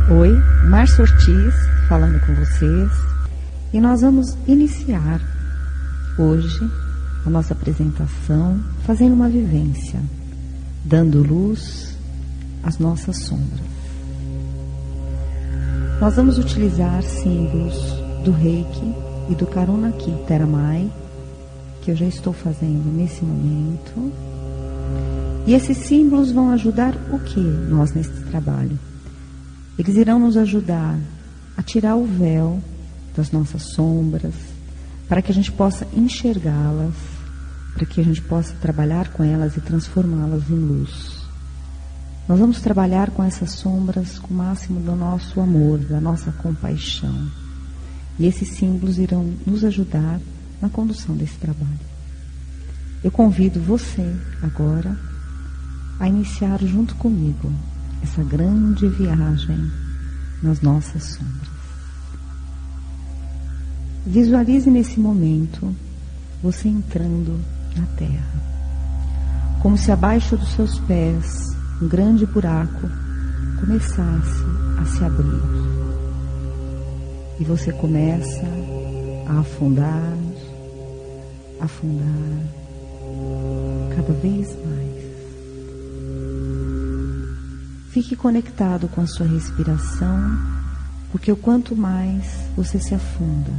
Oi, Márcia Ortiz falando com vocês, e nós vamos iniciar hoje a nossa apresentação fazendo uma vivência, dando luz às nossas sombras. Nós vamos utilizar símbolos do Reiki e do Karuna Teramai, que eu já estou fazendo nesse momento. E esses símbolos vão ajudar o que nós nesse trabalho? Eles irão nos ajudar a tirar o véu das nossas sombras, para que a gente possa enxergá-las, para que a gente possa trabalhar com elas e transformá-las em luz. Nós vamos trabalhar com essas sombras com o máximo do nosso amor, da nossa compaixão. E esses símbolos irão nos ajudar na condução desse trabalho. Eu convido você agora a iniciar junto comigo essa grande viagem nas nossas sombras. Visualize nesse momento você entrando na terra, como se abaixo dos seus pés um grande buraco começasse a se abrir. E você começa a afundar, cada vez mais. Fique conectado com a sua respiração, porque o quanto mais você se afunda,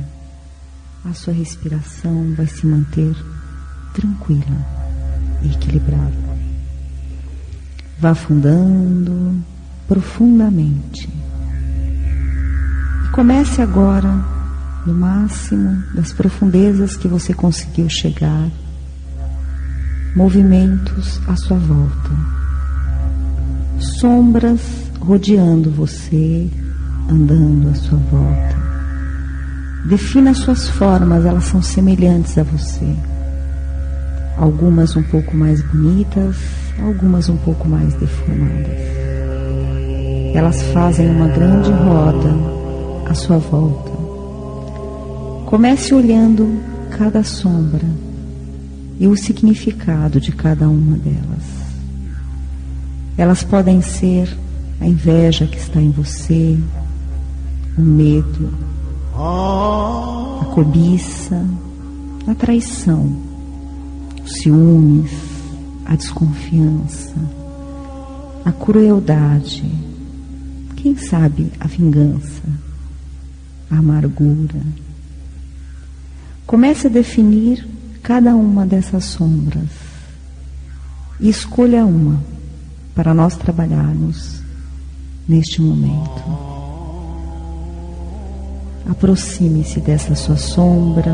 a sua respiração vai se manter tranquila e equilibrada. Vá afundando profundamente. E comece agora, no máximo das profundezas que você conseguiu chegar, movimentos à sua volta. Sombras rodeando você, andando à sua volta. Defina as suas formas, elas são semelhantes a você. Algumas um pouco mais bonitas, algumas um pouco mais deformadas. Elas fazem uma grande roda à sua volta. Comece olhando cada sombra e o significado de cada uma delas. Elas podem ser a inveja que está em você, o medo, a cobiça, a traição, os ciúmes, a desconfiança, a crueldade, quem sabe a vingança, a amargura. Comece a definir cada uma dessas sombras e escolha uma para nós trabalharmos neste momento. Aproxime-se dessa sua sombra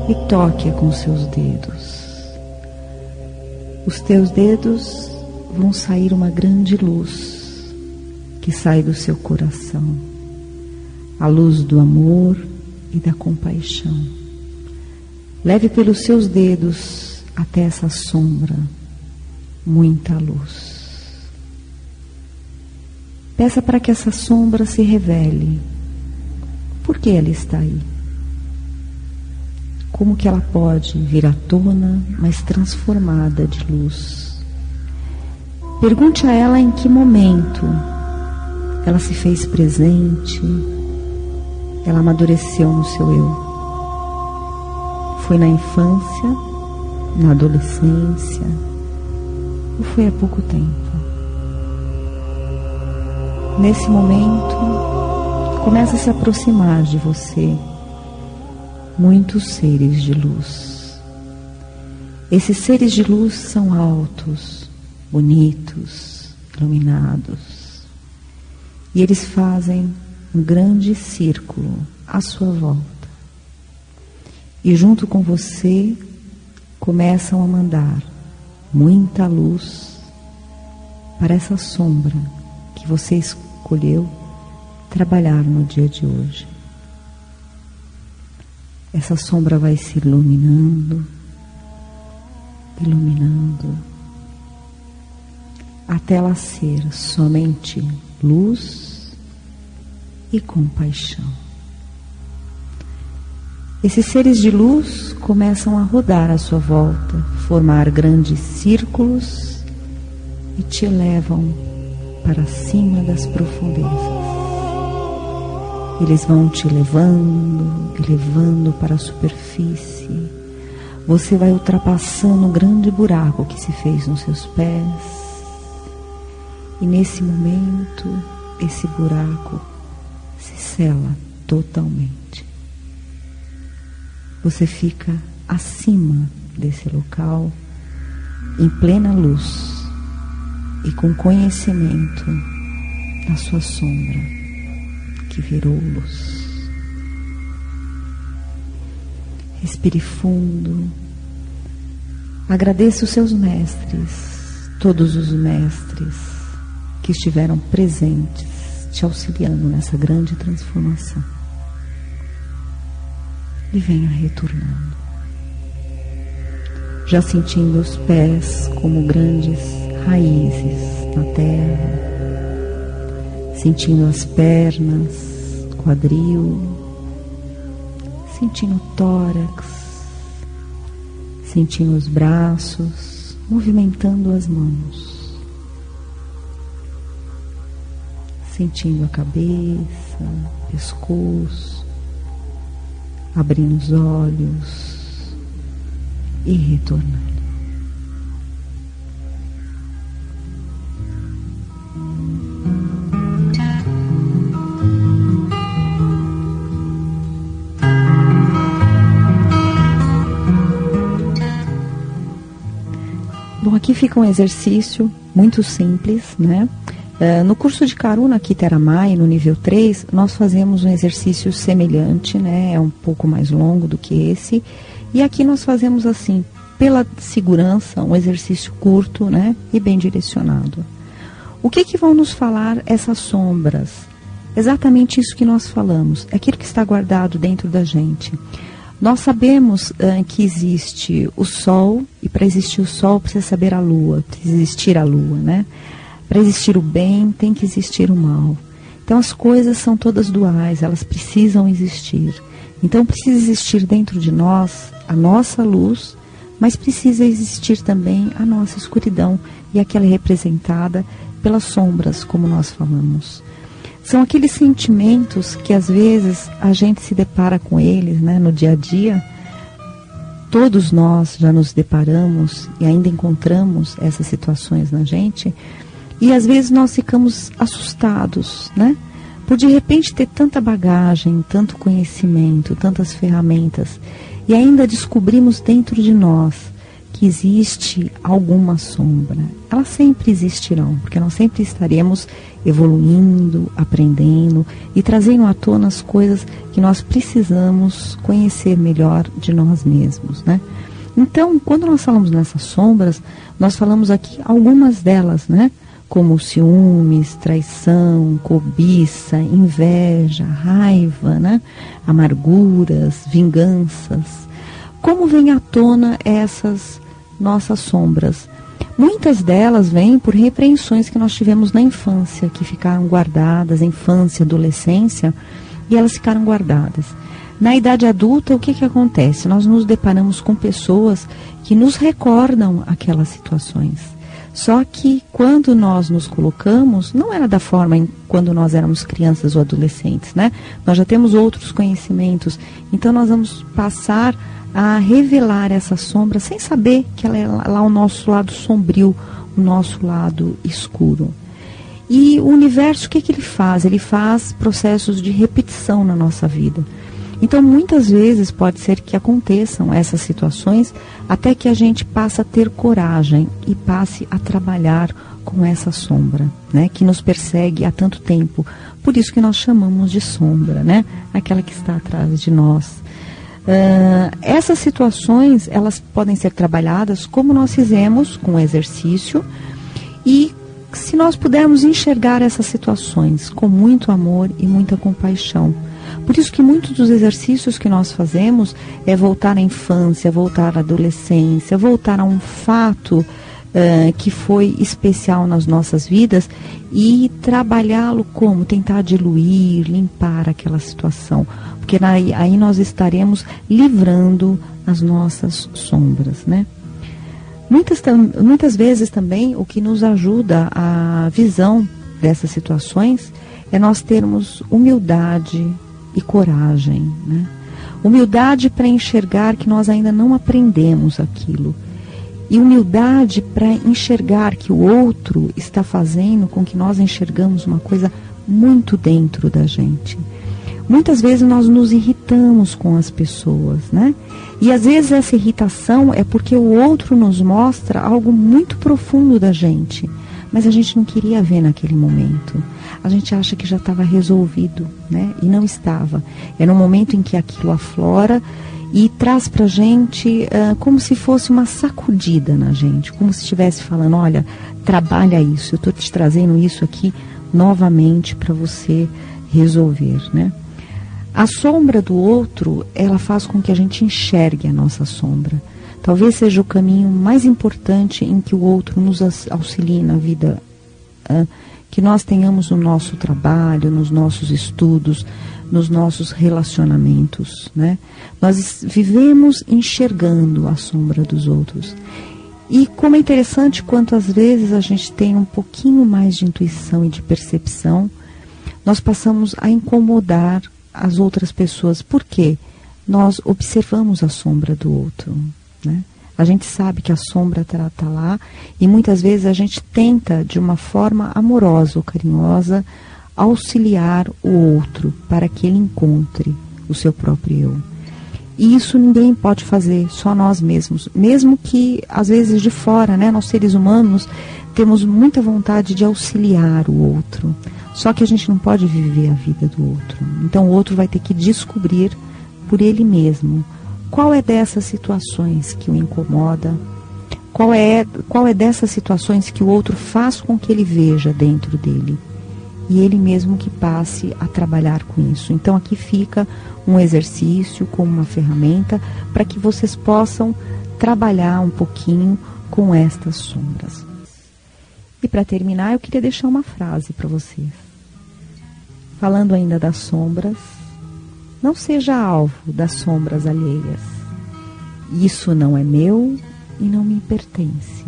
e toque-a com os seus dedos. Os teus dedos vão sair uma grande luz que sai do seu coração, a luz do amor e da compaixão. Leve pelos seus dedos até essa sombra muita luz. Peça para que essa sombra se revele. Por que ela está aí? Como que ela pode vir à tona, mas transformada de luz? Pergunte a ela em que momento ela se fez presente, ela amadureceu no seu eu. Foi na infância, na adolescência, ou foi há pouco tempo? Nesse momento, começa a se aproximar de você muitos seres de luz. Esses seres de luz são altos, bonitos, iluminados. E eles fazem um grande círculo à sua volta. E junto com você, começam a mandar muita luz para essa sombra que você escolheu trabalhar no dia de hoje. Essa sombra vai se iluminando, até ela ser somente luz e compaixão. Esses seres de luz começam a rodar à sua volta, formar grandes círculos e te levam para cima das profundezas. Eles vão te elevando para a superfície. Você vai ultrapassando o grande buraco que se fez nos seus pés. E nesse momento, esse buraco se sela totalmente. Você fica acima desse local, em plena luz e com conhecimento da sua sombra, que virou luz. Respire fundo. Agradeça os seus mestres, todos os mestres que estiveram presentes, te auxiliando nessa grande transformação. E venha retornando. Já sentindo os pés como grandes raízes na terra, sentindo as pernas, quadril, sentindo o tórax, sentindo os braços, movimentando as mãos, sentindo a cabeça, pescoço, abrindo os olhos e retornando. Bom, aqui fica um exercício muito simples, né? No curso de Karuna aqui Theramai, no nível 3, nós fazemos um exercício semelhante, né? É um pouco mais longo do que esse. E aqui nós fazemos assim, pela segurança, um exercício curto, né? E bem direcionado. O que vão nos falar essas sombras? Exatamente isso que nós falamos, é aquilo que está guardado dentro da gente. Nós sabemos que existe o Sol, e para existir o Sol precisa saber a Lua, precisa existir a Lua, né? Para existir o bem, tem que existir o mal. Então as coisas são todas duais, elas precisam existir. Então precisa existir dentro de nós a nossa luz, mas precisa existir também a nossa escuridão, e aquela é representada pelas sombras, como nós falamos. São aqueles sentimentos que às vezes a gente se depara com eles, né, no dia a dia. Todos nós já nos deparamos e ainda encontramos essas situações na gente. E às vezes nós ficamos assustados, né? Por de repente ter tanta bagagem, tanto conhecimento, tantas ferramentas. E ainda descobrimos dentro de nós que existe alguma sombra. Elas sempre existirão, porque nós sempre estaremos evoluindo, aprendendo e trazendo à tona as coisas que nós precisamos conhecer melhor de nós mesmos, né? Então, quando nós falamos nessas sombras, nós falamos aqui algumas delas, né? Como ciúmes, traição, cobiça, inveja, raiva, né? Amarguras, vinganças. Como vem à tona essas nossas sombras? Muitas delas vêm por repreensões que nós tivemos na infância, que ficaram guardadas, infância, adolescência, e elas ficaram guardadas. Na idade adulta, o que acontece? Nós nos deparamos com pessoas que nos recordam aquelas situações. Só que quando nós nos colocamos, não era da forma quando nós éramos crianças ou adolescentes, né? Nós já temos outros conhecimentos, então nós vamos passar a revelar essa sombra sem saber que ela é lá o nosso lado sombrio, o nosso lado escuro. E o universo, o que ele faz? Ele faz processos de repetição na nossa vida. Então, muitas vezes pode ser que aconteçam essas situações até que a gente passe a ter coragem e passe a trabalhar com essa sombra, né, que nos persegue há tanto tempo. Por isso que nós chamamos de sombra, né, aquela que está atrás de nós. Essas situações, elas podem ser trabalhadas como nós fizemos com o exercício, e se nós pudermos enxergar essas situações com muito amor e muita compaixão. Por isso que muitos dos exercícios que nós fazemos é voltar à infância, voltar à adolescência, voltar a um fato que foi especial nas nossas vidas e trabalhá-lo como? Tentar diluir, limpar aquela situação. Porque aí nós estaremos livrando as nossas sombras, né? Muitas vezes também o que nos ajuda a visão dessas situações é nós termos humildade e coragem, né? Humildade para enxergar que nós ainda não aprendemos aquilo. E humildade para enxergar que o outro está fazendo com que nós enxergamos uma coisa muito dentro da gente. Muitas vezes nós nos irritamos com as pessoas, né? E às vezes essa irritação é porque o outro nos mostra algo muito profundo da gente, mas a gente não queria ver naquele momento. A gente acha que já estava resolvido, né? E não estava. É no momento em que aquilo aflora e traz para a gente como se fosse uma sacudida na gente, como se estivesse falando, olha, trabalha isso, eu estou te trazendo isso aqui novamente para você resolver, né? A sombra do outro, ela faz com que a gente enxergue a nossa sombra. Talvez seja o caminho mais importante em que o outro nos auxilie na vida, que nós tenhamos no nosso trabalho, nos nossos estudos, nos nossos relacionamentos, né? Nós vivemos enxergando a sombra dos outros. E como é interessante quantas vezes a gente tem um pouquinho mais de intuição e de percepção, nós passamos a incomodar as outras pessoas. Por quê? Nós observamos a sombra do outro, né? A gente sabe que a sombra está lá e muitas vezes a gente tenta, de uma forma amorosa ou carinhosa, auxiliar o outro para que ele encontre o seu próprio eu. E isso ninguém pode fazer, só nós mesmos. Mesmo que, às vezes, de fora, né, nós seres humanos temos muita vontade de auxiliar o outro. Só que a gente não pode viver a vida do outro. Então o outro vai ter que descobrir por ele mesmo qual é dessas situações que o incomoda, qual é dessas situações que o outro faz com que ele veja dentro dele. E ele mesmo que passe a trabalhar com isso. Então aqui fica um exercício como uma ferramenta para que vocês possam trabalhar um pouquinho com estas sombras. E para terminar, eu queria deixar uma frase para vocês. Falando ainda das sombras, não seja alvo das sombras alheias. Isso não é meu e não me pertence.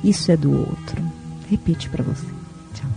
Isso é do outro. Repite para você. Tchau.